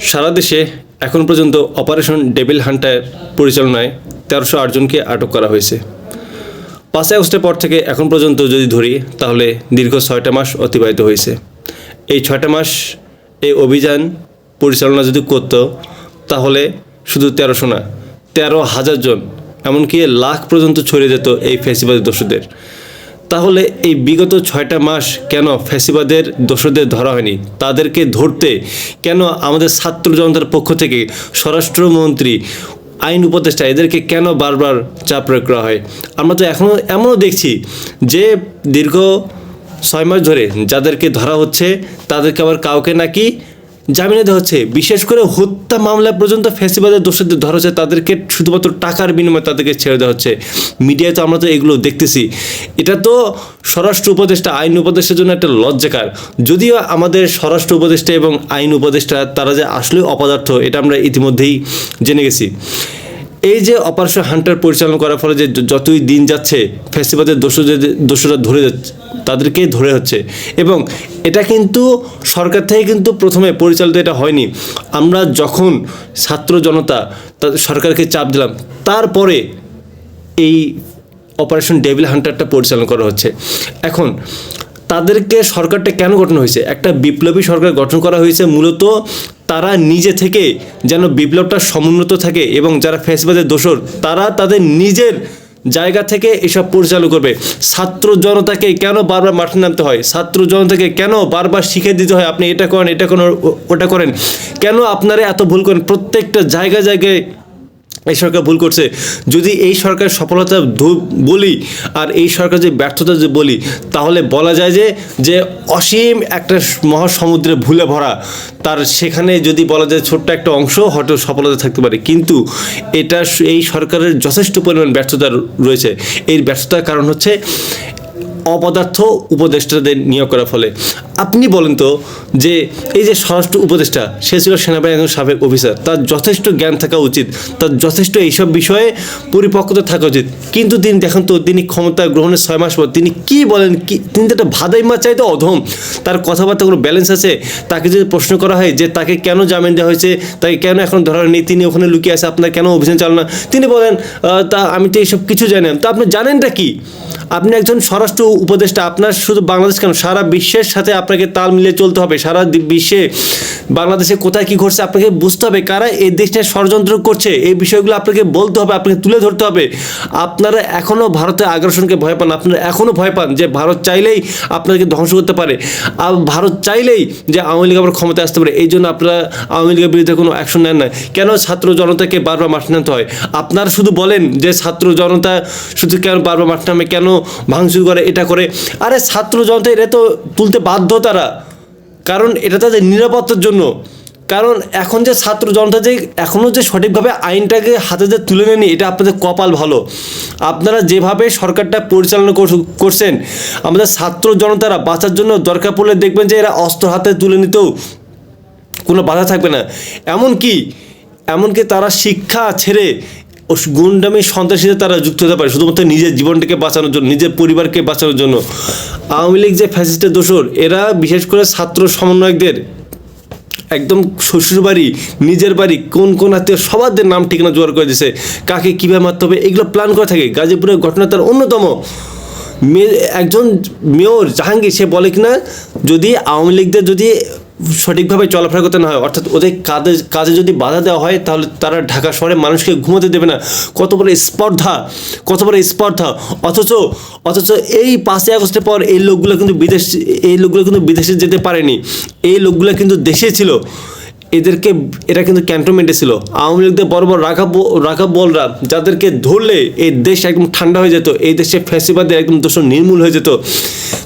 সারা দেশে এখন পর্যন্ত অপারেশন ডেভিল হান্টার পরিচালনায় ১৩০৮ জনকে আটক করা হয়েছে। ৫ আগস্টের পর থেকে এখন পর্যন্ত যদি ধরি তাহলে দীর্ঘ ৬টা মাস অতিবাহিত হয়েছে। এই ৬টা মাস এই অভিযান পরিচালনা যদি করত তাহলে শুধু ১৩০০ না ১৩,০০০ জন এমনকি লাখ পর্যন্ত ছড়িয়ে যেত এই ফ্যাসিবাদের দোষীদের। তাহলে এই বিগত ৬টা মাস কেন ফ্যাসিবাদের দোষীদের ধরা হয়নি? তাদেরকে ধরতে কেন আমাদের ছাত্র জনতার পক্ষ থেকে স্বরাষ্ট্রমন্ত্রী, আইন উপদেষ্টা এদেরকে কেন বারবার চাপ প্রয়োগ করা হয়? আমরা তো এখনও এমনও দেখছি যে দীর্ঘ ৬ মাস ধরে যাদেরকে ধরা হচ্ছে তাদেরকে আবার কাউকে নাকি জামিনে দেওয়া হচ্ছে। বিশেষ করে হত্যা মামলা পর্যন্ত ফ্যাসিবাদের দোষীদের ধরা হচ্ছে, তাদেরকে শুধুমাত্র টাকার বিনিময়ে তাদেরকে ছেড়ে দেওয়া হচ্ছে। মিডিয়ায় তো আমরা তো এগুলো দেখতেছি। এটা তো স্বরাষ্ট্র উপদেষ্টা, আইন উপদেষ্টার জন্য একটা লজ্জাকার। যদিও আমাদের স্বরাষ্ট্র উপদেষ্টা এবং আইন উপদেষ্টা তারা যে আসলে অপদার্থ এটা আমরা ইতিমধ্যেই জেনে গেছি। এই যে অপারেশন হান্টার পরিচালনা করার ফলে যে যতই দিন যাচ্ছে ফ্যাসিবাদের দোষরা ধরে যাচ্ছে, তাদেরকেই ধরে হচ্ছে। এবং এটা কিন্তু সরকার থেকে কিন্তু প্রথমে পরিচালিত এটা হয়নি। আমরা যখন ছাত্র জনতা তাদের সরকারকে চাপ দিলাম, তারপরে এই অপারেশন ডেভিল হান্টারটা পরিচালনা করা হচ্ছে। এখন তাদেরকে সরকারটা কেন গঠন হয়েছে? একটা বিপ্লবী সরকার গঠন করা হয়েছে মূলত তারা নিজে থেকে যেন বিপ্লবটা সমুন্নত থাকে এবং যারা ফ্যাসিবাদের দোসর তারা তাদের নিজের জায়গা থেকে এসব পরিচালনা করবে। ছাত্র জনতাকে কেন বারবার মাঠে নামতে হয়? ছাত্র জনতাকে কেন বারবার শিখিয়ে দিতে হয় আপনি এটা করেন, এটা করেন, ওটা করেন? কেন আপনারা এত ভুল করেন? প্রত্যেকটা জায়গায় এই সরকার ভুল করছে। যদি এই সরকারের সফলতা বলি আর এই সরকার যে ব্যর্থতা যে বলি, তাহলে বলা যায় যে অসীম একটা মহাসমুদ্রে ভুলে ভরা, তার সেখানে যদি বলা যায় ছোট্ট একটা অংশ হয়তো সফলতা থাকতে পারে, কিন্তু এটা এই সরকারের যথেষ্ট পরিমাণ ব্যর্থতা রয়েছে। এই ব্যর্থতার কারণ হচ্ছে অপদার্থ উপদেষ্টাদের নিয়োগ করার ফলে। আপনি বলেন তো যে এই যে স্বরাষ্ট্র উপদেষ্টা, সে ছিল সেনাবাহিনীর একজন সাবেক অফিসার, তার যথেষ্ট জ্ঞান থাকা উচিত, তার যথেষ্ট এইসব বিষয়ে পরিপক্কতা থাকা উচিত। কিন্তু তিনি দেখেন তো, তিনি ক্ষমতা গ্রহণের 6 মাস পর তিনি কি বলেন, তিনি তো একটা ভাদাই মাছ চাইতে অধম। তার কথাবার্তা কোনো ব্যালেন্স আছে? তাকে যদি প্রশ্ন করা হয় যে তাকে কেন জামিন দেওয়া হয়েছে, তাকে কেন এখন ধরা হয়নি, তিনি ওখানে লুকিয়ে আছে, আপনার কেন অভিযান চালানো, তিনি বলেন তা আমি তো এইসব কিছু জানি না। তো আপনি জানেনটা কি? আপনি একজন স্বরাষ্ট্র উপদেষ্টা, আপনার শুধু বাংলাদেশ কেন সারা বিশ্বের সাথে আপনাকে তাল মিলিয়ে চলতে হবে। সারা বিশ্বে বাংলাদেশে কোথায় কী ঘটছে আপনাকে বুঝতে হবে, কারা এই দেশটা ষড়যন্ত্র করছে, এই বিষয়গুলো আপনাকে বলতে হবে, আপনাকে তুলে ধরতে হবে। আপনারা এখনও ভারতের আগ্রাসনকে ভয় পান, আপনারা এখনও ভয় পান যে ভারত চাইলেই আপনাদেরকে ধ্বংস করতে পারে, আর ভারত চাইলেই যে আওয়ামী লীগ আবার ক্ষমতায় আসতে পারে। এই জন্য আপনারা আওয়ামী লীগের বিরুদ্ধে কোনো অ্যাকশন নেন না। কেন ছাত্র জনতাকে বারবার মাঠে নামতে হয়? আপনারা শুধু বলেন যে ছাত্র জনতা শুধু কেন বারবার মাঠে নামে, কেন ভাঙচুর করে, এটা করে। আরে ছাত্র জনতা এটা তো তুলতে বাধ্য তারা, কারণ এটা তাদের নিরাপত্তার জন্য। কারণ এখন যে ছাত্র জনতা যে এখনও যে সঠিকভাবে আইনটাকে হাতে যে তুলে নেয়নি, এটা আপনাদের কপাল ভালো। আপনারা যেভাবে সরকারটা পরিচালনা করছেন, আমাদের ছাত্র জনতারা বাঁচার জন্য দরকার পড়লে দেখবেন যে এরা অস্ত্র হাতে তুলে নিতেও কোনো বাধা থাকবে না। এমনকি তারা শিক্ষা ছেড়ে গুন্ডামি সন্ত্রাসীতে তারা যুক্ত হতে পারে শুধুমাত্র নিজের জীবনটাকে বাঁচানোর জন্য, নিজের পরিবারকে বাঁচানোর জন্য। আওয়ামী লীগ যে ফ্যাসিস্টের দোসর, এরা বিশেষ করে ছাত্র সমন্বয়কদের একদম শ্বশুরবাড়ি, নিজের বাড়ি, কোন আত্মীয় সবার নাম ঠিকানা জোগাড় করে দিয়েছে, কাকে কীভাবে মারতে হবে এগুলো প্ল্যান করে থাকে। গাজীপুরের ঘটনা তার অন্যতম। একজন মেয়র জাহাঙ্গীর সে বলে কিনা যদি আওয়ামী লীগদের যদি সঠিকভাবে চলাফেরা করতে না হয়, অর্থাৎ ওদের কাজে যদি বাধা দেওয়া হয়, তাহলে তারা ঢাকা শহরে মানুষকে ঘুমোতে দেবে না। কত বড় স্পর্ধা! অথচ এই 5 আগস্টের পর এই লোকগুলো কিন্তু বিদেশে যেতে পারেনি। এই লোকগুলো কিন্তু দেশে ছিল, এরা কিন্তু ক্যান্টনমেন্টে ছিল। আওয়ামী লীগদের বড় রাঘব বলরা যাদেরকে ধরলে এই দেশ একদম ঠান্ডা হয়ে যেত, এই দেশে ফ্যাসিবাদের একদম দোষর নির্মূল হয়ে যেত।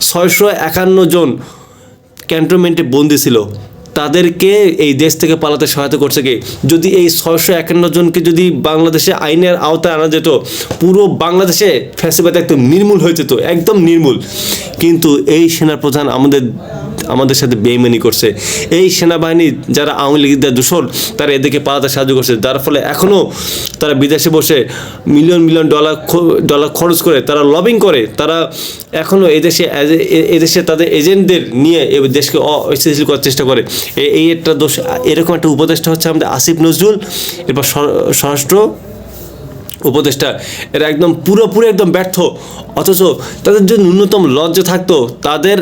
651 জন ক্যান্টনমেন্টে বন্দি ছিল, তাদেরকে এই দেশ থেকে পালাতে সহায়তা করছে কে? যদি এই 651 জনকে যদি বাংলাদেশে আইনের আওতায় আনা যেত, পুরো বাংলাদেশে ফ্যাসিবাদ একদম নির্মূল হয়ে যেত, একদম নির্মূল। কিন্তু এই সেনাপ্রধান আমাদের সাথে বেইমানি করছে। এই সেনাবাহিনী যারা আওয়ামী লীগদের দূষণ, তারা এদেরকে পালাতে সাহায্য করছে, যার ফলে এখনও তারা বিদেশে বসে মিলিয়ন মিলিয়ন ডলার খরচ করে তারা লবিং করে, তারা এখনও এদেশে তাদের এজেন্টদের নিয়ে এ দেশকে অস্থিতিশীল করার চেষ্টা করে। এই একটা দোষ, এরকম একটা উপদেষ্টা হচ্ছে আমাদের আসিফ নজরুল, এরপর স্বরাষ্ট্র উপদেষ্টা, এরা একদম পুরোপুরি একদম ব্যর্থ। অথচ তাদের যে ন্যূনতম লজ্জা থাকতো, তাদের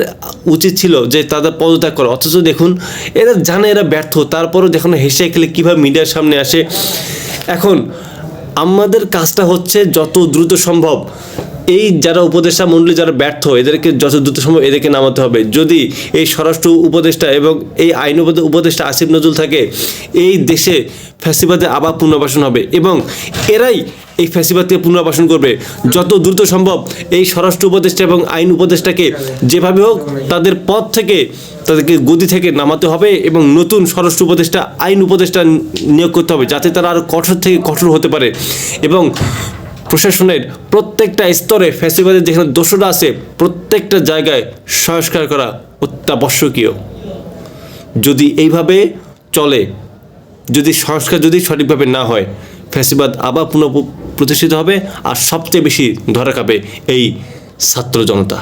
উচিত ছিল যে তাদের পদত্যাগ করা। অথচ দেখুন, এরা জানে এরা ব্যর্থ, তারপরও দেখুন হেসে খেলে কীভাবে মিডিয়ার সামনে আসে। এখন আমাদের কাজটা হচ্ছে যত দ্রুত সম্ভব এই যারা উপদেষ্টা মণ্ডলী যারা ব্যর্থ, এদেরকে যত দ্রুত সম্ভব এদেরকে নামাতে হবে। যদি এই স্বরাষ্ট্র উপদেষ্টা এবং এই আইন উপদেষ্টা আসিফ নজরুল থাকে, এই দেশে ফ্যাসিবাদে আবার পুনর্বাসন হবে এবং এরাই এই ফ্যাসিবাদকে পুনর্বাসন করবে। যত দ্রুত সম্ভব এই স্বরাষ্ট্র উপদেষ্টা এবং আইন উপদেষ্টাকে যেভাবে হোক তাদের পদ থেকে, তাদেরকে গদি থেকে নামাতে হবে এবং নতুন স্বরাষ্ট্র উপদেষ্টা আইন উপদেষ্টা নিয়োগ করতে হবে, যাতে তারা আরও কঠোর থেকে কঠোর হতে পারে এবং প্রশাসনের প্রত্যেকটা স্তরে ফ্যাসিবাদের যেখানে দোষরা আছে প্রত্যেকটা জায়গায় সংস্কার করা অত্যাবশ্যকীয়। যদি এইভাবে চলে, যদি সংস্কার যদি সঠিকভাবে না হয়, ফ্যাসিবাদ আবার প্রতিষ্ঠিত হবে আর সবচেয়ে বেশি ধরা খাবে এই ছাত্র জনতা।